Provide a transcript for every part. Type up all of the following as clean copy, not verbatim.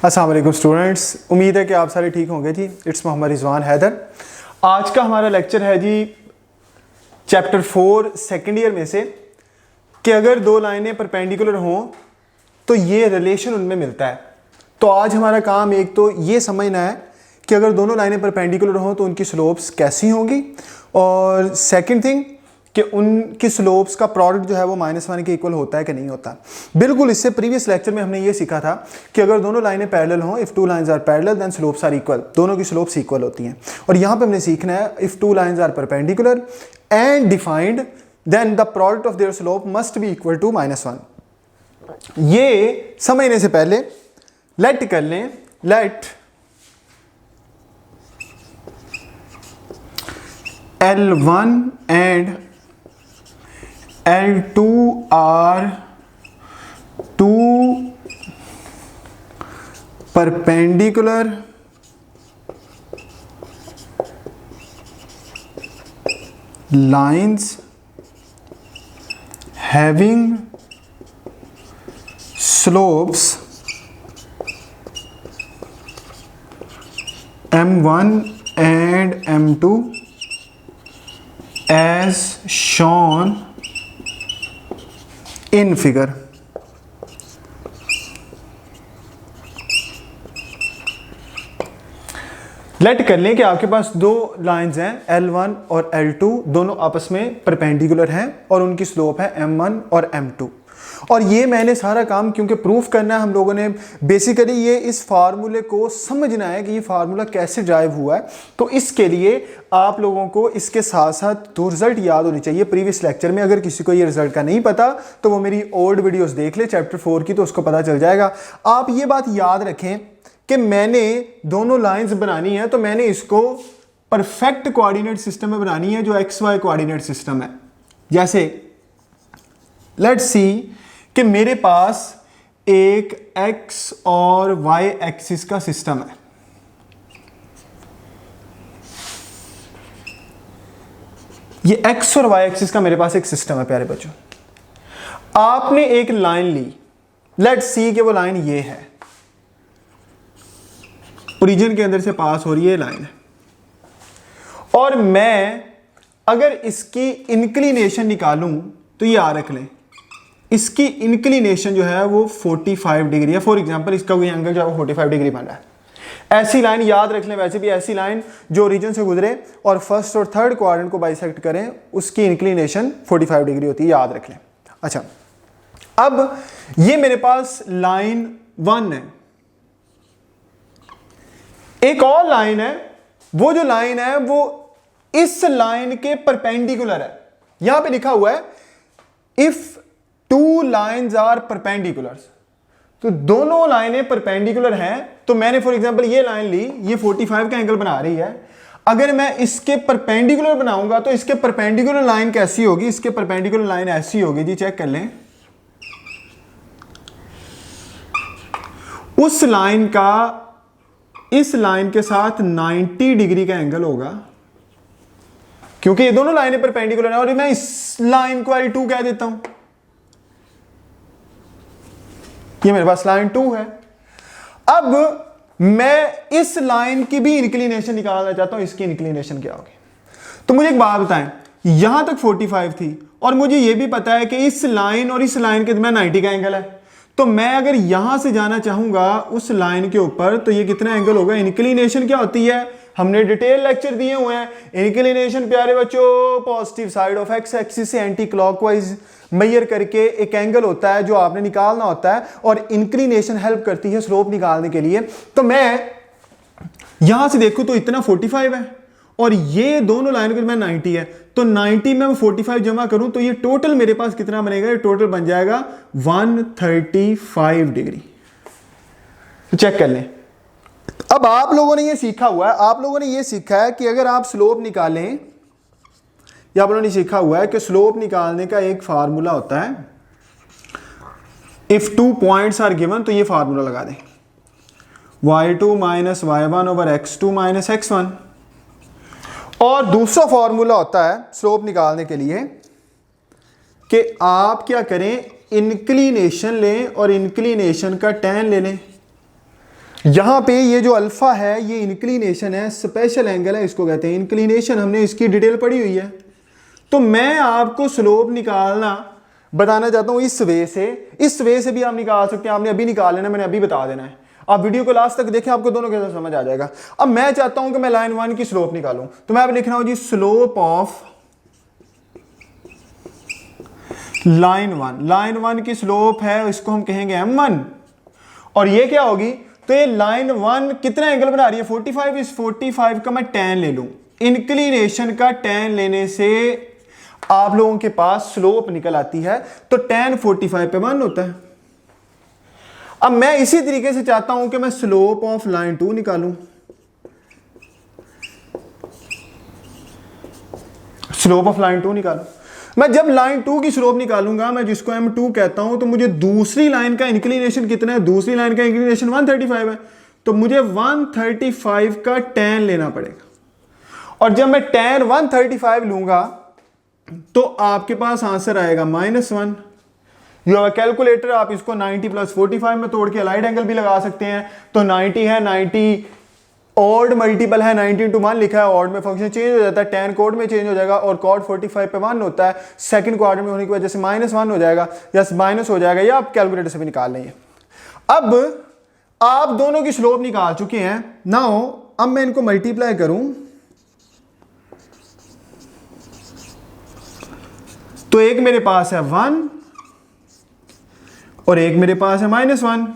अस्सलाम वालेकुम स्टूडेंट्स, उम्मीद है कि आप सारे ठीक होंगे जी। इट्स मोहम्मद रिजवान हैदर। आज का हमारा लेक्चर है जी चैप्टर 4 सेकेंड ईयर में से कि अगर दो लाइनें परपेंडिकुलर हों तो ये रिलेशन उनमें मिलता है। तो आज हमारा काम एक तो ये समझना है कि अगर दोनों लाइनें परपेंडिकुलर हों तो उनकी स्लोप्स कैसी होंगी, और सेकंड थिंग कि उनकी स्लोप्स का प्रोडक्ट जो है वो -1 के इक्वल होता है कि नहीं होता। बिल्कुल इससे प्रीवियस लेक्चर में हमने ये सीखा था कि अगर दोनों लाइनें पैरेलल हों, if two lines are parallel then slopes are equal, दोनों की स्लोप्स इक्वल होती हैं। और यहाँ पे हमने सीखना है if two lines are perpendicular and defined then the product of their slope must be equal to -1। ये समझने से पहले लेट कर लें, let L1 and L2 are two perpendicular lines having slopes M1 and M2 as shown in figure। Let कर लें कि आपके पास दो लाइंस हैं L1 और L2, दोनों आपस में परपेंडिकुलर हैं और उनकी स्लोप है M1 और M2। और ये मैंने सारा काम क्योंकि प्रूफ करना है, हम लोगों ने बेसिकली ये इस फार्मूले को समझना है कि ये फार्मूला कैसे ड्राइव हुआ है। तो इसके लिए आप लोगों को इसके साथ साथ दो रिजल्ट याद होनी चाहिए प्रीवियस लेक्चर में। अगर किसी को ये रिजल्ट का नहीं पता तो वो मेरी ओल्ड वीडियोस देख ले चैप्टर 4 की, तो उसको पता चल जाएगा। आप ये बात याद रखें कि मैंने दोनों लाइंस बनानी है तो मैंने इसको परफेक्ट कोऑर्डिनेट सिस्टम में बनानी है, जो XY कोऑर्डिनेट सिस्टम है। जैसे लेट्स सी कि मेरे पास एक X और Y एक्सिस का सिस्टम है। ये X और Y एक्सिस का मेरे पास एक सिस्टम है प्यारे बच्चों। आपने एक लाइन ली, लेट्स सी कि वो लाइन ये है, ओरिजिन के अंदर से पास हो रही है लाइन है, और मैं अगर इसकी इंक्लिनेशन निकालूं तो ये रख लें, इसकी इंक्लिनेशन जो है वो 45 डिग्री है। फॉर एग्जांपल इसका कोई एंगल जो है वो 45 डिग्री बन रहा है। ऐसी लाइन याद रख लें, वैसे भी ऐसी लाइन जो ओरिजिन से गुजरे और फर्स्ट और थर्ड क्वाड्रेंट को बाइसेक्ट करें उसकी इंक्लिनेशन 45 डिग्री होती है, याद रख लें। अच्छा, अब ये मेरे पास लाइन 1 है, एक और लाइन है, वो जो लाइन है वो इस लाइन के परपेंडिकुलर है। यहां पे लिखा हुआ है if two lines are perpendicular, तो दोनों लाइनें परपेंडिकुलर हैं। तो मैंने फॉर एग्जांपल ये लाइन ली, ये 45 का एंगल बना रही है। अगर मैं इसके परपेंडिकुलर बनाऊंगा तो इसके परपेंडिकुलर लाइन कैसी होगी, इसके परपेंडिकुलर लाइन ऐसी होगी जी, चेक कर लें। उस लाइन का इस लाइन के साथ 90 डिग्री का एंगल होगा, क्योंकि ये दोनों लाइनें परपेंडिकुलर हैं। और मैं इस लाइन को L2 कह देता हूं, ये मेरे पास लाइन 2 है। अब मैं इस लाइन की भी इंक्लिनेशन निकालना चाहता हूं, इसकी इंक्लिनेशन क्या होगी। तो मुझे एक बात बताएं, यहां तक 45 थी और मुझे यह भी पता है कि इस लाइन और इस लाइन के दरमियान 90 का एंगल है। तो मैं अगर यहां से जाना चाहूंगा उस लाइन के ऊपर तो ये कितना एंगल होगा, इंक्लिनेशन क्या होती है, हमने डिटेल लेक्चर दिए हुए हैं। इंक्लिनेशन प्यारे बच्चों positive side of x axis से एंटी क्लॉकवाइज मेजर करके एक एंगल होता है जो आपने निकालना होता है, और इंक्लिनेशन हेल्प करती है स्लोप निकालने के लिए। तो मैं यहां से देखूं तो इतना 45 है और ये दोनों लाइन के में 90 है, तो 90 में 45 जमा करूं तो ये टोटल मेरे पास कितना बनेगा, ये टोटल बन जाएगा 135 डिग्री। तो चेक कर लें। अब आप लोगों ने ये सीखा हुआ है, आप लोगों ने ये सीखा है कि अगर आप स्लोप निकालें, या आप लोगों ने सीखा हुआ है कि स्लोप निकालने का एक फार्मूला होता है, इफ 2 पॉइंट्स आर गिवन, तो ये फार्मूला लगा दें, y2 minus y1 over x2 minus x1। और दूसरा फार्मूला होता है स्लोप निकालने के लिए कि आप क्या करें, इंक्लिनेशन लें और इंक्लिनेशन का tan ले लें। यहां पे ये जो अल्फा है ये इंक्लिनेशन है, स्पेशल एंगल है, इसको कहते हैं इंक्लिनेशन। हमने इसकी डिटेल पढ़ी हुई है। तो मैं आपको स्लोप निकालना बताना चाहता हूं इस वे से। इस वे से भी आप निकाल सकते हैं, आपने अभी निकाल लेना, मैंने अभी बता देना है। आप वीडियो को लास्ट तक देखें, आपको दोनों कैसे समझ आ जाएगा। अब मैं चाहता हूं कि मैं लाइन 1 की स्लोप निकालूं, तो मैं अब लिख रहा हूं जी स्लोप ऑफ लाइन 1। लाइन 1 की स्लोप है, इसको हम कहेंगे m1। और ये क्या होगी, तो ये लाइन 1 कितना एंगल बना रही है 45। इस 45 का मैं tan ले लूं, इंक्लिनेशन का tan लेने से आप लोगों के पास स्लोप निकल आती है। तो tan 45 पे 1 होता है। अब मैं इसी तरीके से चाहता हूं कि मैं स्लोप ऑफ लाइन 2 निकालूं। स्लोप ऑफ लाइन 2 निकालूं। मैं जब लाइन 2 की स्लोप निकालूंगा, मैं जिसको m2 कहता हूं, तो मुझे दूसरी लाइन का इंक्लिनेशन कितना है, दूसरी लाइन का इंक्लिनेशन 135 है। तो मुझे 135 का tan लेना पड़ेगा। और जब मैं tan 135 लूंगा तो आपके पास आंसर आएगा -1। यू हैव कैलकुलेटर, आप इसको 90 + 45 में तोड़ के अलाइड एंगल भी लगा सकते हैं। तो 90 है, 90 ऑड मल्टीपल है, 90 × 1 लिखा है, ऑड में फंक्शन चेंज हो जाता है, tan कोड में चेंज हो जाएगा, और cot 45 पे 1 होता है। सेकंड क्वाड्रेंट में होने की वजह से -1 हो जाएगा या माइनस हो जाएगा, या आप कैलकुलेटर से भी निकाल लेंगे। अब आप दोनों की स्लोप निकाल चुके हैं। नाउ अब मैं इनको मल्टीप्लाई करूं तो एक मेरे पास है 1 और एक मेरे पास है -1,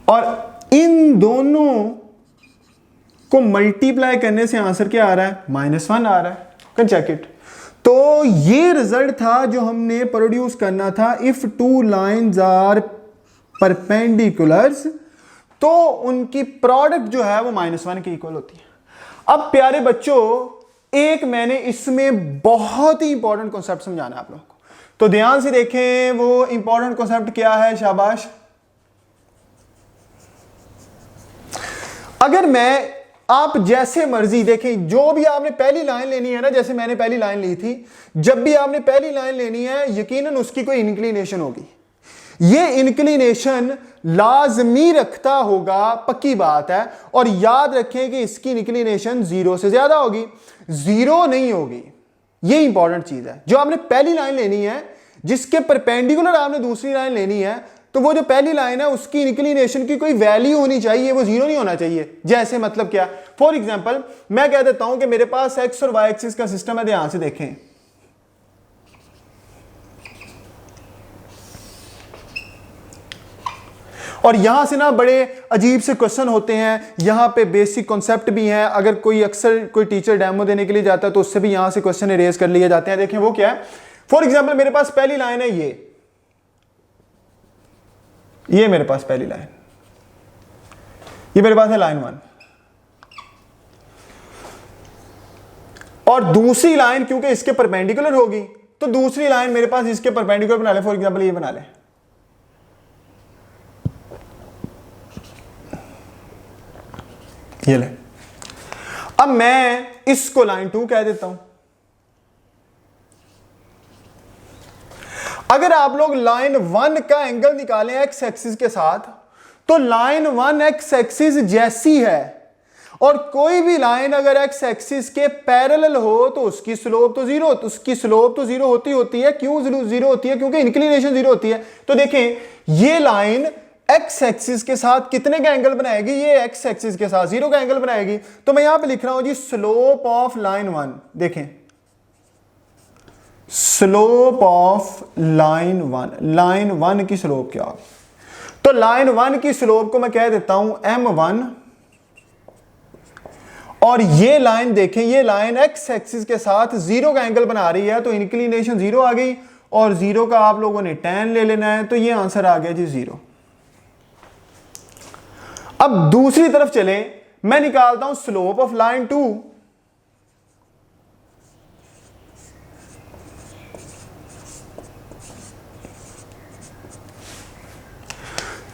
और इन दोनों को मल्टीप्लाई करने से आंसर क्या आ रहा है, -1 आ रहा है। Can check it. तो ये रिजल्ट था जो हमने प्रोड्यूस करना था। If two lines are perpendiculars, तो उनकी प्रोडक्ट जो है वो -1 के इक्वल होती है। अब प्यारे बच्चों, एक मैंने इसमें बहुत ही इंपॉर्टेंट कॉन्सेप्ट समझाना है आप लोगों को, तो ध्यान से देखें। वो इंपॉर्टेंट कॉन्सेप्ट क्या है, शाबाश। अगर मैं, आप जैसे मर्जी देखें, जो भी आपने पहली लाइन लेनी है ना, जैसे मैंने पहली लाइन ली थी, जब भी आपने पहली लाइन लेनी है यकीनन उसकी कोई इंक्लिनेशन होगी। ये इंक्लिनेशन लाजमी रखता होगा, पक्की बात है। और याद रखें कि इसकी इंक्लिनेशन 0 से ज्यादा होगी, 0 नहीं होगी। ये इंपॉर्टेंट चीज है। जो आपने पहली लाइन लेनी है, जिसके परपेंडिकुलर आपने दूसरी लाइन लेनी है, तो वो जो पहली लाइन है उसकी इंक्लिनेशन की कोई वैल्यू होनी चाहिए, वो 0 नहीं होना चाहिए। जैसे मतलब क्या, फॉर एग्जांपल मैं कह देता हूं कि मेरे पास एक्स और वाई एक्सिस का सिस्टम है। ध्यान से देखें, और यहां से ना बड़े अजीब से क्वेश्चन होते हैं, यहां पे बेसिक कॉन्सेप्ट भी हैं। अगर कोई अक्सर कोई टीचर डेमो देने के लिए जाता है तो उससे भी यहां से क्वेश्चन इरेज कर लिए जाते हैं। देखें वो क्या है। फॉर एग्जांपल मेरे पास पहली लाइन है, ये मेरे पास पहली लाइन, ये मेरे पास है लाइन 1, और दूसरी लाइन क्योंकि इसके परपेंडिकुलर होगी, तो दूसरी लाइन मेरे पास इसके परपेंडिकुलर बना ले। फॉर एग्जांपल ये बना ले, ये ले। अब मैं इसको लाइन 2 कह देता हूं। अगर आप लोग लाइन 1 का एंगल निकालें एक्स एक्सिस के साथ, तो लाइन 1 एक्स एक्सिस जैसी है, और कोई भी लाइन अगर एक्स एक्सिस के पैरेलल हो तो उसकी स्लोप तो 0, उसकी स्लोप तो 0 होती है। क्यों 0 होती है? क्योंकि इंक्लिनेशन 0 होती है। तो देखें ये लाइन एक्स एक्सिस के साथ कितने का एंगल बनाएगी, ये एक्स एक्सिस के साथ 0 का एंगल बनाएगी। तो मैं यहां पे लिख रहा हूं जी स्लोप ऑफ लाइन 1। देखें स्लोप ऑफ लाइन 1, लाइन 1 की स्लोप क्या होगी? तो लाइन 1 की स्लोप को मैं कह देता हूं m1, और ये लाइन देखें, ये लाइन एक्स एक्सिस के साथ 0 का एंगल बना रही है, तो इंक्लिनेशन 0 आ गई, और 0 का आप लोगों ने tan ले लेना है। तो ये आंसर आ गया जी 0। अब दूसरी तरफ चले, मैं निकालता हूं स्लोप ऑफ लाइन 2।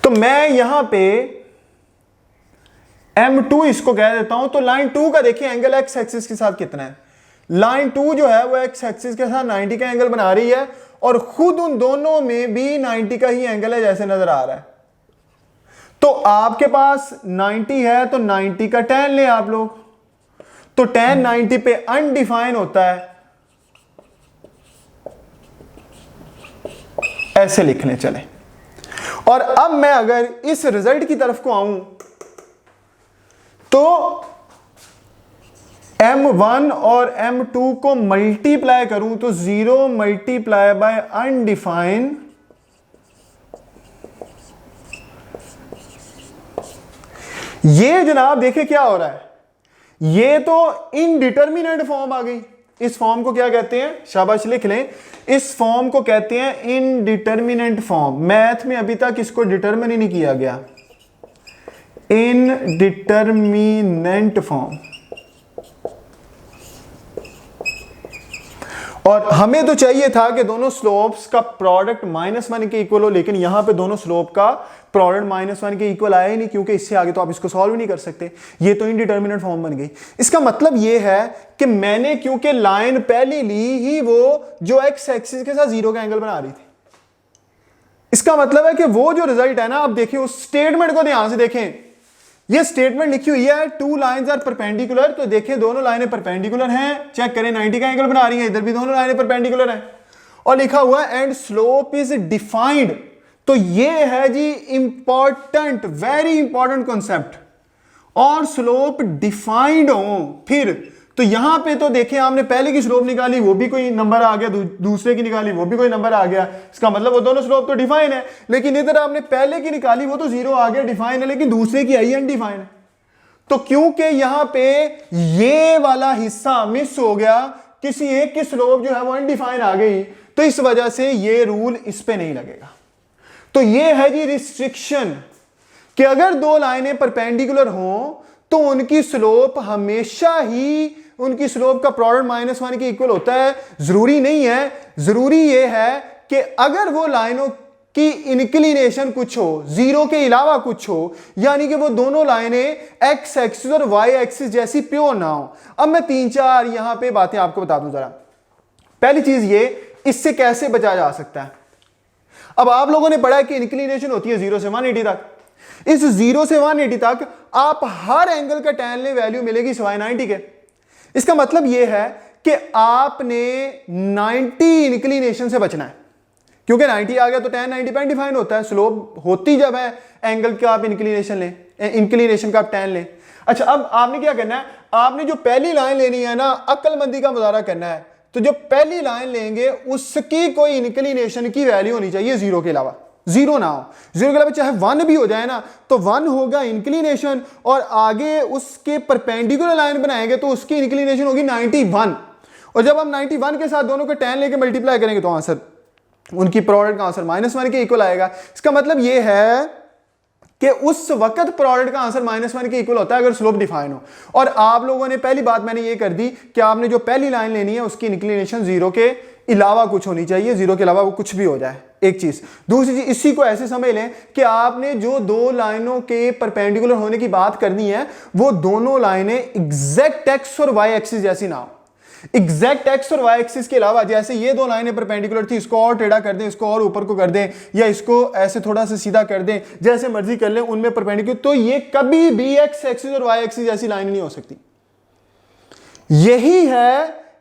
तो मैं यहां पे m2 इसको कह देता हूं। तो लाइन 2 का देखिए एंगल एक्स एक्सिस के साथ कितना है। लाइन 2 जो है वो एक्स एक्सिस के साथ 90 का एंगल बना रही है, और खुद उन दोनों में भी 90 का ही एंगल है जैसे नजर आ रहा है। तो आपके पास 90 है तो 90 का tan ले आप लोग, तो tan 90 पे अनडिफाइन होता है, ऐसे लिख लें चले। और अब मैं अगर इस रिजल्ट की तरफ को आऊं तो m1 और m2 को मल्टीप्लाई करूं तो 0 मल्टीप्लाई बाय अनडिफाइन, ये जनाब देखिए क्या हो रहा है, ये तो इनडिटर्मिनेट फॉर्म आ गई। इस फॉर्म को क्या कहते हैं, शाबाश लिख लें, इस फॉर्म को कहते हैं इनडिटर्मिनेट फॉर्म। मैथ में अभी तक इसको डिटर्मिन ही नहीं किया गया, इनडिटर्मिनेंट फॉर्म। और हमें तो चाहिए था कि दोनों स्लोप्स का प्रोडक्ट -1 के इक्वल हो, लेकिन यहां पे दोनों स्लोप का प्रोडक्ट -1 के इक्वल आया ही नहीं, क्योंकि इससे आगे तो आप इसको सॉल्व नहीं कर सकते, ये तो इनडिटर्मिनेट फॉर्म बन गई। इसका मतलब ये है कि मैंने क्योंकि लाइन पहले ली ही वो जो एक्स एक्सिस के साथ 0 का एंगल बना रही थी, इसका मतलब है कि वो जो रिजल्ट है ना, आप देखिए उस स्टेटमेंट को ध्यान से देखें, ये स्टेटमेंट लिखी हुई है 2 लाइंस आर परपेंडिकुलर, तो देखें दोनों लाइनें परपेंडिकुलर हैं, चेक करें 90 का एंगल बना रही हैं, इधर भी दोनों लाइनें परपेंडिकुलर हैं, और लिखा हुआ है एंड स्लोप इज डिफाइंड। तो ये है जी इंपॉर्टेंट, वेरी इंपॉर्टेंट कॉन्सेप्ट, और स्लोप डिफाइंड हो फिर तो यहां पे तो देखें आपने पहले की स्लोप निकाली वो भी कोई नंबर आ गया, दूसरे की निकाली वो भी कोई नंबर आ गया, इसका मतलब वो दोनों स्लोप तो डिफाइन है। लेकिन इधर आपने पहले की निकाली वो तो 0 आ गया, डिफाइन है, लेकिन दूसरे की आई अनडिफाइन है। तो क्योंकि यहां पे ये वाला हिस्सा मिस हो गया, किसी एक की स्लोप जो है वो अनडिफाइन आ गई, तो इस वजह से ये रूल इस पे नहीं लगेगा। तो ये है जी रिस्ट्रिक्शन कि अगर दो लाइनें परपेंडिकुलर हों तो उनकी स्लोप हमेशा ही, उनकी स्लोप का प्रोडक्ट -1 के इक्वल होता है। जरूरी नहीं है, जरूरी ये है कि अगर वो लाइनों की इंक्लिनेशन कुछ हो, 0 के अलावा कुछ हो, यानी कि वो दोनों लाइनें एक्स एक्सिस और वाई एक्सिस जैसी प्योर ना हो। अब मैं 3-4 यहां पे बातें आपको बता दूं जरा। पहली चीज ये, इससे कैसे बचा जा सकता है। अब आप लोगों ने पढ़ा है कि इंक्लिनेशन होती है 0 से 180 तक। इस 0 से 180 तक आप हर एंगल का tan ले वैल्यू मिलेगी सिवाय 90 के। इसका मतलब यह है कि आपने 90 इंक्लिनेशन से बचना है, क्योंकि 90 आ गया तो tan 90 पे डिफाइन होता है। स्लोप होती जब है एंगल का आप इंक्लिनेशन लें, इंक्लिनेशन का आप tan लें। अच्छा, अब आपने क्या करना है, आपने जो पहली लाइन लेनी है ना, अक्लमंदी का मुजाहरा करना है। तो जो पहली लाइन लेंगे उसकी कोई इंक्लिनेशन की वैल्यू होनी चाहिए 0 के अलावा, 0 ना हो, 0 के अलावा चाहे 1 भी हो जाए ना, तो 1 होगा इंक्लिनेशन, और आगे उसके परपेंडिकुलर लाइन बनाएंगे तो उसकी इंक्लिनेशन होगी 91। और जब हम 91 के साथ दोनों को tan लेके मल्टीप्लाई करेंगे तो आंसर, उनकी प्रोडक्ट का आंसर -1 के इक्वल आएगा। इसका मतलब यह है कि उस वक्त प्रोडक्ट का आंसर -1 के इक्वल होता है अगर स्लोप डिफाइन हो। और आप लोगों ने पहली बात मैंने ये कर दी कि आपने जो पहली लाइन लेनी है उसकी इंक्लिनेशन 0 के अलावा कुछ होनी चाहिए, 0 के अलावा वो कुछ भी हो जाए, एक चीज। दूसरी चीज, इसी को ऐसे समझ लें कि आपने जो दो लाइनों के परपेंडिकुलर होने की बात करनी है वो दोनों लाइनें एग्जैक्ट एक्स और वाई एक्सिस जैसी ना हो। एग्जैक्ट एक्स और वाई एक्सिस के अलावा, जैसे ये दो लाइनें परपेंडिकुलर थी, इसको और टेढ़ा कर दें, इसको और ऊपर को कर दें, या इसको ऐसे थोड़ा सा सीधा कर दें, जैसे मर्जी कर लें, उनमें परपेंडिकुलर, तो ये कभी भी एक्स एक्सिस और वाई एक्सिस जैसी लाइन नहीं हो सकती।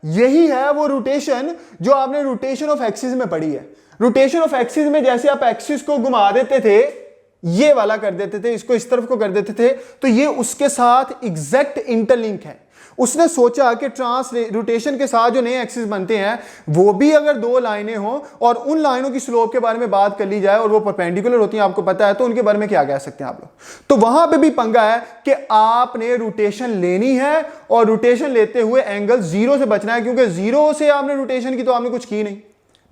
यही है वो रोटेशन जो आपने रोटेशन ऑफ एक्सिस में पढ़ी है। रोटेशन ऑफ एक्सिस में जैसे आप एक्सिस को घुमा देते थे, ये वाला कर देते थे, इसको इस तरफ को कर देते थे, तो ये उसके साथ एग्जैक्ट इंटरलिंक है। उसने सोचा कि रोटेशन के साथ जो नए एक्सिस बनते हैं वो भी अगर दो लाइनें हों और उन लाइनों की स्लोप के बारे में बात कर ली जाए और वो परपेंडिकुलर होती हैं, आपको पता है, तो उनके बारे में क्या कह सकते हैं आप लोग। तो वहां पे भी पंगा है कि आपने रोटेशन लेनी है और रोटेशन लेते हुए एंगल 0 से बचना है, क्योंकि 0 से आपने रोटेशन की तो आपने कुछ की नहीं।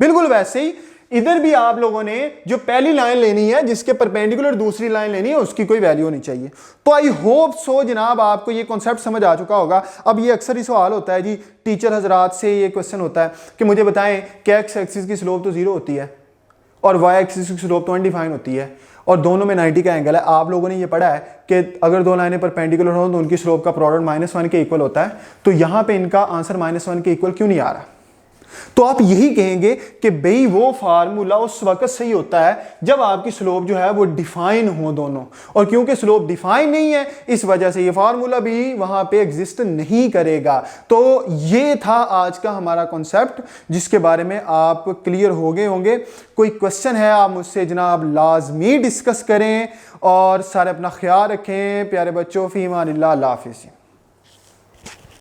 बिल्कुल वैसे ही इधर भी आप लोगों ने जो पहली लाइन लेनी है जिसके परपेंडिकुलर दूसरी लाइन लेनी है उसकी कोई वैल्यू होनी चाहिए। तो आई होप सो जनाब आपको ये कॉन्सेप्ट समझ आ चुका होगा। अब ये अक्सर ही सवाल होता है जी, टीचर हजरात से ये क्वेश्चन होता है कि मुझे बताएं कि एक्स एक्सिस की स्लोप तो 0 होती है और वाई एक्सिस की स्लोप तो अनडिफाइन होती है और दोनों में 90 का एंगल है। आप लोगों ने ये पढ़ा है कि अगर दो लाइनें परपेंडिकुलर हो तो उनकी स्लोप का प्रोडक्ट -1 के इक्वल होता है। तो यहाँ पे इनका आंसर -1 के इक्वल क्यों नहीं आ रहा? तो आप यही कहेंगे कि भाई वो फार्मूला उस वक्त सही होता है जब आपकी स्लोप जो है वो डिफाइन हो दोनों, और क्योंकि स्लोप डिफाइन नहीं है इस वजह से ये फार्मूला भी वहां पे एग्जिस्ट नहीं करेगा। तो ये था आज का हमारा कॉन्सेप्ट जिसके बारे में आप क्लियर हो गए होंगे। कोई क्वेश्चन है आप मुझसे जनाब लाजमी डिस्कस करें, और सारे अपना ख्याल रखें प्यारे बच्चों। फी अमानिल्लाह, अल्लाह हाफिज़।